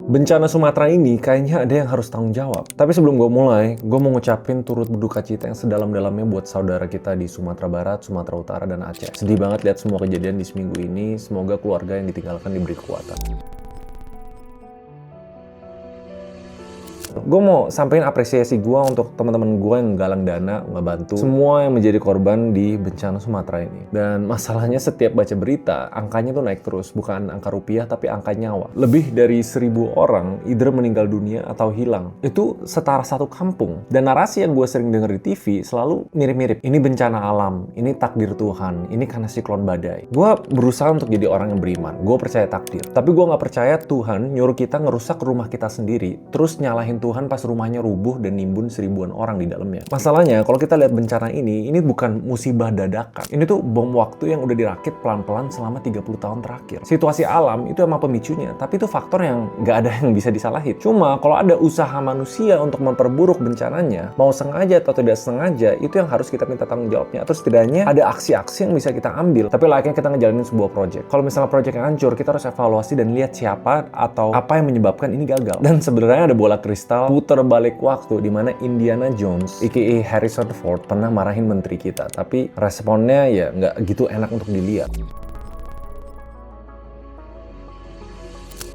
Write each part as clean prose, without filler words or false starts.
Bencana Sumatera ini kayaknya ada yang harus tanggung jawab. Tapi sebelum gue mulai, gue mau ngucapin turut berduka cita yang sedalam-dalamnya buat saudara kita di Sumatera Barat, Sumatera Utara, dan Aceh. Sedih banget lihat semua kejadian di seminggu ini. Semoga keluarga yang ditinggalkan diberi kekuatan. Gue mau sampein apresiasi gue untuk teman-teman gue yang galang dana, ngebantu semua yang menjadi korban di bencana Sumatera ini. Dan masalahnya setiap baca berita, angkanya tuh naik terus. Bukan angka rupiah, tapi angka nyawa. Lebih dari 1.000 orang either meninggal dunia atau hilang. Itu setara satu kampung. Dan narasi yang gue sering denger di TV selalu mirip-mirip. Ini bencana alam, ini takdir Tuhan, ini karena siklon badai. Gue berusaha untuk jadi orang yang beriman. Gue percaya takdir. Tapi gue gak percaya Tuhan nyuruh kita ngerusak rumah kita sendiri, terus nyalahin Tuhan pas rumahnya rubuh dan nimbun 1.000-an orang di dalamnya. Masalahnya, kalau kita lihat bencana ini bukan musibah dadakan. Ini tuh bom waktu yang udah dirakit pelan-pelan selama 30 tahun terakhir. Situasi alam itu emang pemicunya, tapi itu faktor yang gak ada yang bisa disalahin. Cuma, kalau ada usaha manusia untuk memperburuk bencananya, mau sengaja atau tidak sengaja, itu yang harus kita minta tanggung jawabnya. Atau setidaknya ada aksi-aksi yang bisa kita ambil, tapi layaknya kita ngejalanin sebuah project. Kalau misalnya project yang hancur, kita harus evaluasi dan lihat siapa atau apa yang menyebabkan ini gagal. Dan sebenarnya ada bola kristal putar balik waktu di mana Indiana Jones, aka Harrison Ford, pernah marahin menteri kita, tapi responnya ya nggak gitu enak untuk dilihat.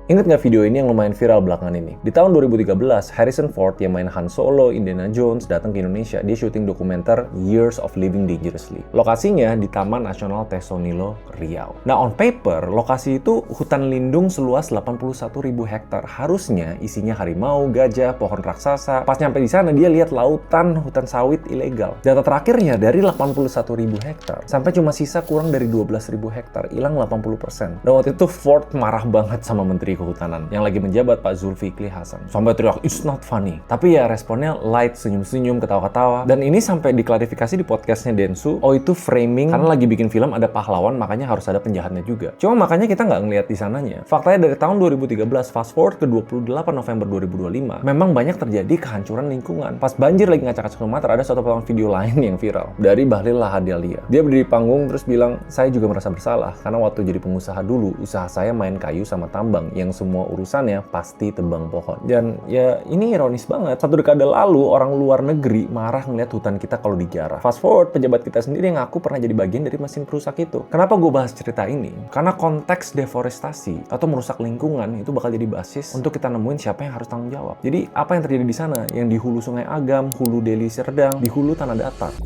Ingat nggak video ini yang lumayan viral belakangan ini? Di tahun 2013, Harrison Ford yang main Han Solo, Indiana Jones, datang ke Indonesia. Dia syuting dokumenter Years of Living Dangerously. Lokasinya di Taman Nasional Tesonilo, Riau. Nah, on paper, lokasi itu hutan lindung seluas 81.000 hektar. Harusnya isinya harimau, gajah, pohon raksasa. Pas nyampe di sana, dia lihat lautan hutan sawit ilegal. Data terakhirnya dari 81.000 hektar, sampai cuma sisa kurang dari 12.000 hektar, hilang 80%. Dan waktu itu Ford marah banget sama menteri kehutanan yang lagi menjabat, Pak Zulkifli Hasan. Sampai teriak, "It's not funny." Tapi ya responnya light, senyum-senyum, ketawa-ketawa. Dan ini sampai diklarifikasi di podcastnya Densu, oh itu framing, karena lagi bikin film ada pahlawan, makanya harus ada penjahatnya juga. Cuma makanya kita nggak ngeliat di sananya. Faktanya dari tahun 2013, fast forward ke 28 November 2025, memang banyak terjadi kehancuran lingkungan. Pas banjir lagi ngacak-ngacak Sumatera, ada satu potongan video lain yang viral dari Bahlil Lahadalia. Dia berdiri di panggung terus bilang, "Saya juga merasa bersalah, karena waktu jadi pengusaha dulu, usaha saya main kayu sama tambang, yang semua urusannya pasti tebang pohon." Dan ya ini ironis banget. Satu dekade lalu orang luar negeri marah ngeliat hutan kita kalau dijarah. Fast forward, pejabat kita sendiri yang ngaku pernah jadi bagian dari mesin perusak itu. Kenapa gue bahas cerita ini? Karena konteks deforestasi atau merusak lingkungan itu bakal jadi basis untuk kita nemuin siapa yang harus tanggung jawab. Jadi apa yang terjadi di sana? Yang di hulu Sungai Agam, hulu Deli Serdang, di hulu Tanah Datar.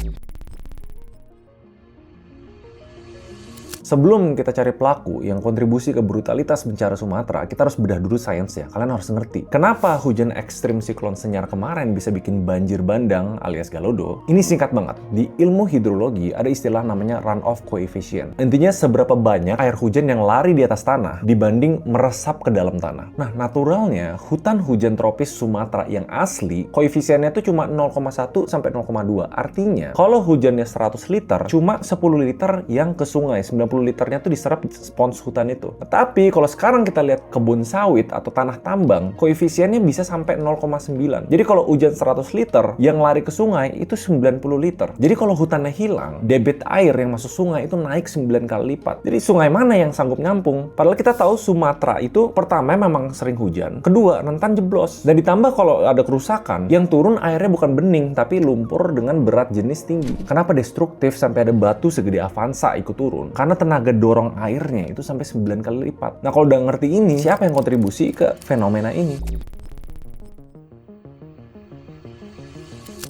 Sebelum kita cari pelaku yang kontribusi ke brutalitas bencana Sumatera, kita harus bedah dulu sainsnya. Kalian harus ngerti. Kenapa hujan ekstrim siklon Senyar kemarin bisa bikin banjir bandang alias Galodo? Ini singkat banget. Di ilmu hidrologi ada istilah namanya runoff coefficient. Intinya seberapa banyak air hujan yang lari di atas tanah dibanding meresap ke dalam tanah. Nah, naturalnya hutan hujan tropis Sumatera yang asli, koefisiennya itu cuma 0,1 sampai 0,2. Artinya, kalau hujannya 100 liter, cuma 10 liter yang ke sungai, 90 liternya tuh diserap spons hutan itu. Tapi kalau sekarang kita lihat kebun sawit atau tanah tambang, koefisiennya bisa sampai 0,9. Jadi kalau hujan 100 liter, yang lari ke sungai itu 90 liter. Jadi kalau hutannya hilang, debit air yang masuk sungai itu naik 9 kali lipat. Jadi sungai mana yang sanggup ngampung? Padahal kita tahu Sumatera itu pertama memang sering hujan, kedua rentan jeblos. Dan ditambah kalau ada kerusakan, yang turun airnya bukan bening, tapi lumpur dengan berat jenis tinggi. Kenapa destruktif sampai ada batu segede Avanza ikut turun? Karena tenaga dorong airnya itu sampai 9 kali lipat. Nah, kalau udah ngerti ini, siapa yang kontribusi ke fenomena ini?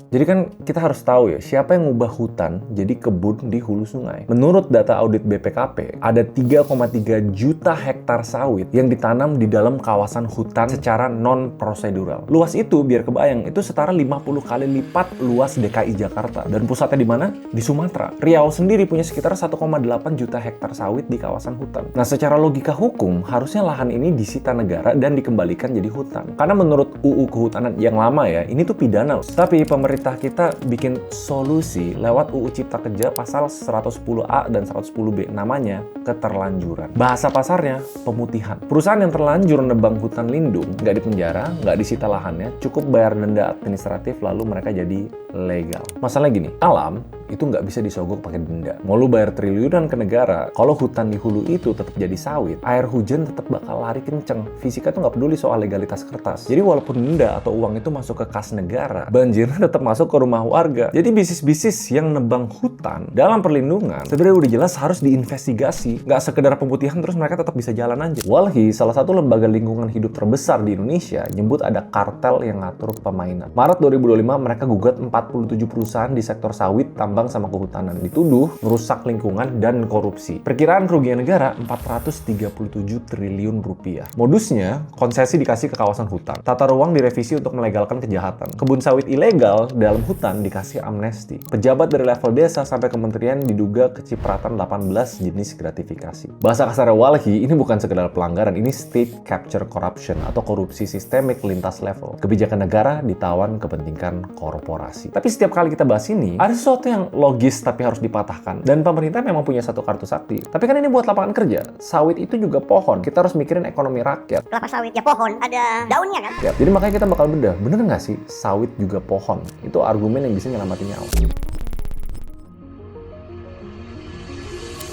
Jadi kan kita harus tahu ya, siapa yang ngubah hutan jadi kebun di hulu sungai. Menurut data audit BPKP, ada 3,3 juta hektar sawit yang ditanam di dalam kawasan hutan secara non-prosedural. Luas itu, biar kebayang, itu setara 50 kali lipat luas DKI Jakarta. Dan pusatnya di mana? Di Sumatera. Riau sendiri punya sekitar 1,8 juta hektar sawit di kawasan hutan. Nah, secara logika hukum, harusnya lahan ini disita negara dan dikembalikan jadi hutan. Karena menurut UU Kehutanan yang lama ya, ini tuh pidana. Tapi pemerintah pemerintah kita bikin solusi lewat UU Cipta Kerja pasal 110A dan 110B, namanya keterlanjuran. Bahasa pasarnya, pemutihan. Perusahaan yang terlanjur nebang hutan lindung, nggak dipenjara, nggak disita lahannya, cukup bayar denda administratif lalu mereka jadi legal. Masalahnya gini, alam itu nggak bisa disogok pakai denda. Mau lu bayar triliunan ke negara, kalau hutan di hulu itu tetap jadi sawit, air hujan tetap bakal lari kenceng. Fisika tuh nggak peduli soal legalitas kertas. Jadi walaupun denda atau uang itu masuk ke kas negara, banjirnya tetap masuk ke rumah warga. Jadi bisnis-bisnis yang nebang hutan dalam perlindungan sebenarnya udah jelas harus diinvestigasi. Nggak sekedar pemutihan terus mereka tetap bisa jalan aja. Walhi, salah satu lembaga lingkungan hidup terbesar di Indonesia, nyebut ada kartel yang ngatur pemainan. Maret 2025 mereka gugat 47 perusahaan di sektor sawit, tambang sama kehutanan, dituduh merusak lingkungan dan korupsi. Perkiraan kerugian negara 437 triliun rupiah. Modusnya, konsesi dikasih ke kawasan hutan. Tata ruang direvisi untuk melegalkan kejahatan. Kebun sawit ilegal dalam hutan dikasih amnesti. Pejabat dari level desa sampai kementerian diduga kecipratan 18 jenis gratifikasi. Bahasa kasar Walhi, ini bukan sekedar pelanggaran, ini state capture corruption atau korupsi sistemik lintas level. Kebijakan negara ditawan kepentingan korporasi. Tapi setiap kali kita bahas ini, ada sesuatu yang logis tapi harus dipatahkan. Dan pemerintah memang punya satu kartu sakti. Tapi kan ini buat lapangan kerja. Sawit itu juga pohon. Kita harus mikirin ekonomi rakyat. Kelapa sawit ya pohon, ada daunnya kan? Ya, jadi makanya kita bakal bedah. Bener nggak sih sawit juga pohon? Itu argumen yang bisa nyelamatin nyawa.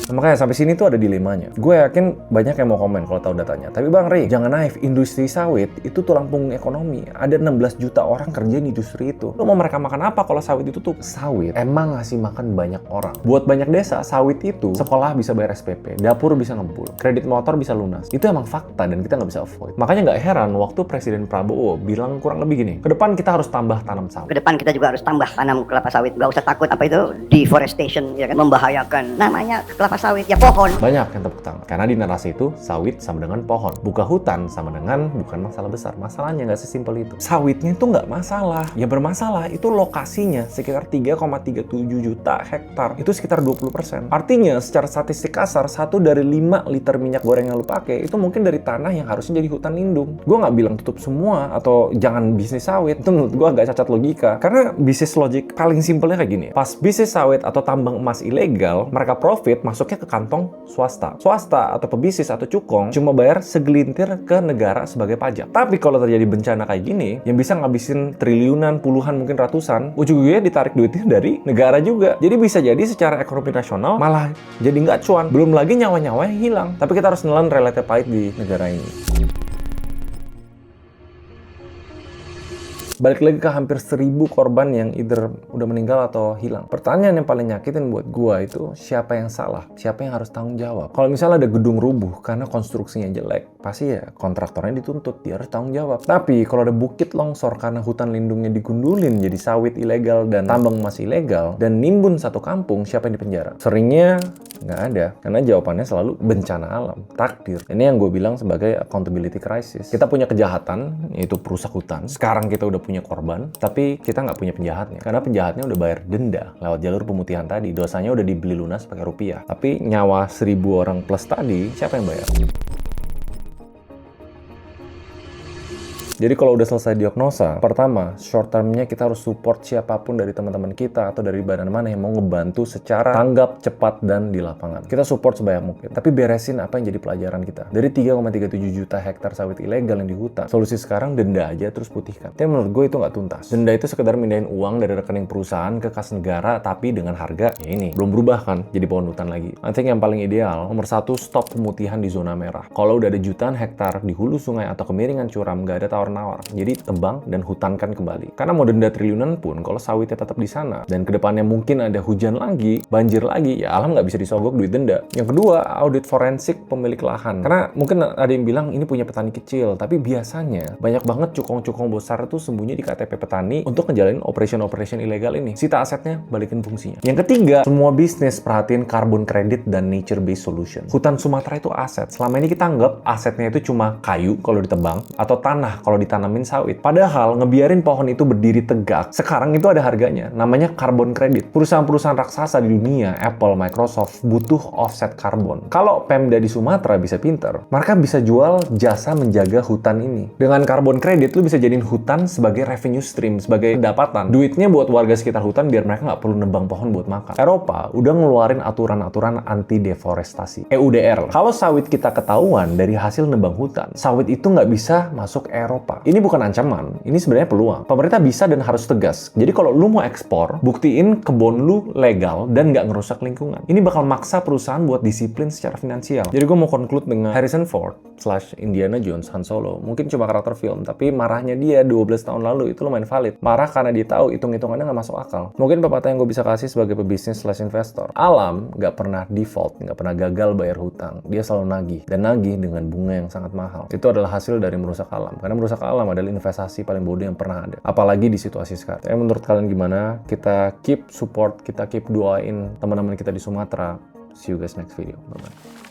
Nah, makanya sampai sini tuh ada dilemanya. Gue yakin banyak yang mau komen kalau tahu datanya. Tapi Bang Rey, jangan naif. Industri sawit itu tulang punggung ekonomi. Ada 16 juta orang kerja di industri itu. Lo mau mereka makan apa kalau sawit itu tuh? Sawit emang ngasih makan banyak orang. Buat banyak desa, sawit itu sekolah bisa bayar SPP, dapur bisa ngebul, kredit motor bisa lunas. Itu emang fakta dan kita nggak bisa avoid. Makanya nggak heran waktu Presiden Prabowo bilang kurang lebih gini, ke depan kita harus tambah tanam sawit. Ke depan kita juga harus tambah tanam kelapa sawit. Gak usah takut apa itu deforestation, ya kan, membahayakan. Namanya kelapa sawit ya pohon. Banyak yang tepuk tangan karena di narasi itu sawit sama dengan pohon, buka hutan sama dengan bukan masalah besar. Masalahnya nggak sesimpel itu. Sawitnya itu nggak masalah, ya bermasalah itu lokasinya sekitar 3,37 juta hektar, itu sekitar 20%. Artinya secara statistik kasar 1 dari 5 liter minyak goreng yang lu pakai itu mungkin dari tanah yang harusnya jadi hutan lindung. Gue nggak bilang tutup semua atau jangan bisnis sawit, itu menurut gue agak cacat logika karena bisnis logik paling simpelnya kayak gini. Pas bisnis sawit atau tambang emas ilegal, mereka profit masuknya ke kantong swasta. Swasta atau pebisnis atau cukong cuma bayar segelintir ke negara sebagai pajak. Tapi kalau terjadi bencana kayak gini, yang bisa ngabisin triliunan, puluhan, mungkin ratusan, ujung-ujungnya ditarik duitnya dari negara juga. Jadi bisa jadi secara ekonomi nasional malah jadi nggak cuan. Belum lagi nyawa-nyawa yang hilang. Tapi kita harus nelan relatif pahit di negara ini. Balik lagi ke hampir 1000 korban yang either udah meninggal atau hilang. Pertanyaan yang paling nyakitin buat gua itu siapa yang salah? Siapa yang harus tanggung jawab? Kalau misalnya ada gedung rubuh karena konstruksinya jelek, pasti ya kontraktornya dituntut, dia harus tanggung jawab. Tapi kalau ada bukit longsor karena hutan lindungnya digundulin jadi sawit ilegal dan tambang emas ilegal dan nimbun satu kampung, siapa yang dipenjara? Seringnya nggak ada, karena jawabannya selalu bencana alam, takdir. Ini yang gue bilang sebagai accountability crisis. Kita punya kejahatan, yaitu perusak hutan. Sekarang kita udah punya korban, tapi kita nggak punya penjahatnya. Karena penjahatnya udah bayar denda lewat jalur pemutihan tadi. Dosanya udah dibeli lunas pakai rupiah. Tapi nyawa 1000 orang plus tadi, siapa yang bayar? Jadi kalau udah selesai diagnosa, pertama, short term-nya kita harus support siapapun dari teman-teman kita atau dari badan mana yang mau ngebantu secara tanggap, cepat, dan di lapangan. Kita support sebanyak mungkin. Tapi beresin apa yang jadi pelajaran kita. Dari 3,37 juta hektar sawit ilegal yang di hutan, solusi sekarang denda aja terus putihkan. Tapi menurut gue itu nggak tuntas. Denda itu sekedar mindahin uang dari rekening perusahaan ke kas negara, tapi dengan harga ya ini. Belum berubah kan, jadi pohon hutan lagi. I think yang paling ideal, nomor 1, stop pemutihan di zona merah. Kalau udah ada jutaan hektar di hulu sungai atau kemiringan curam, nggak ada tawar-nawar. Jadi tebang dan hutankan kembali. Karena mau denda triliunan pun, kalau sawitnya tetap di sana, dan kedepannya mungkin ada hujan lagi, banjir lagi, ya alam nggak bisa disogok duit denda. Yang kedua, audit forensik pemilik lahan. Karena mungkin ada yang bilang ini punya petani kecil, tapi biasanya banyak banget cukong-cukong besar itu sembunyi di KTP petani untuk ngejalanin operation ilegal ini. Sita asetnya, balikin fungsinya. Yang ketiga, semua bisnis perhatiin carbon credit dan nature-based solution. Hutan Sumatera itu aset. Selama ini kita anggap asetnya itu cuma kayu kalau ditebang, atau tanah kalau kalau ditanamin sawit. Padahal ngebiarin pohon itu berdiri tegak, sekarang itu ada harganya, namanya carbon credit. Perusahaan-perusahaan raksasa di dunia, Apple, Microsoft, butuh offset karbon. Kalau Pemda di Sumatera bisa pinter, mereka bisa jual jasa menjaga hutan ini. Dengan carbon credit, lu bisa jadiin hutan sebagai revenue stream, sebagai pendapatan. Duitnya buat warga sekitar hutan biar mereka nggak perlu nebang pohon buat makan. Eropa udah ngeluarin aturan-aturan anti deforestasi, EUDR. Kalau sawit kita ketahuan dari hasil nebang hutan, sawit itu nggak bisa masuk Eropa. Ini bukan ancaman, ini sebenarnya peluang. Pemerintah bisa dan harus tegas. Jadi kalau lu mau ekspor, buktiin kebun lu legal dan nggak ngerusak lingkungan. Ini bakal maksa perusahaan buat disiplin secara finansial. Jadi gue mau conclude dengan Harrison Ford / Indiana Jones Han Solo. Mungkin cuma karakter film, tapi marahnya dia 12 tahun lalu itu lumayan valid. Marah karena dia tahu hitung-hitungannya nggak masuk akal. Mungkin pepatah yang gue bisa kasih sebagai pebisnis / investor. Alam nggak pernah default, nggak pernah gagal bayar hutang. Dia selalu nagih, dan nagih dengan bunga yang sangat mahal. Itu adalah hasil dari merusak alam. Karena merusak alam adalah investasi paling bodoh yang pernah ada. Apalagi di situasi sekarang. Tapi menurut kalian gimana? Kita keep support, kita keep doain teman-teman kita di Sumatera. See you guys next video. Bye-bye.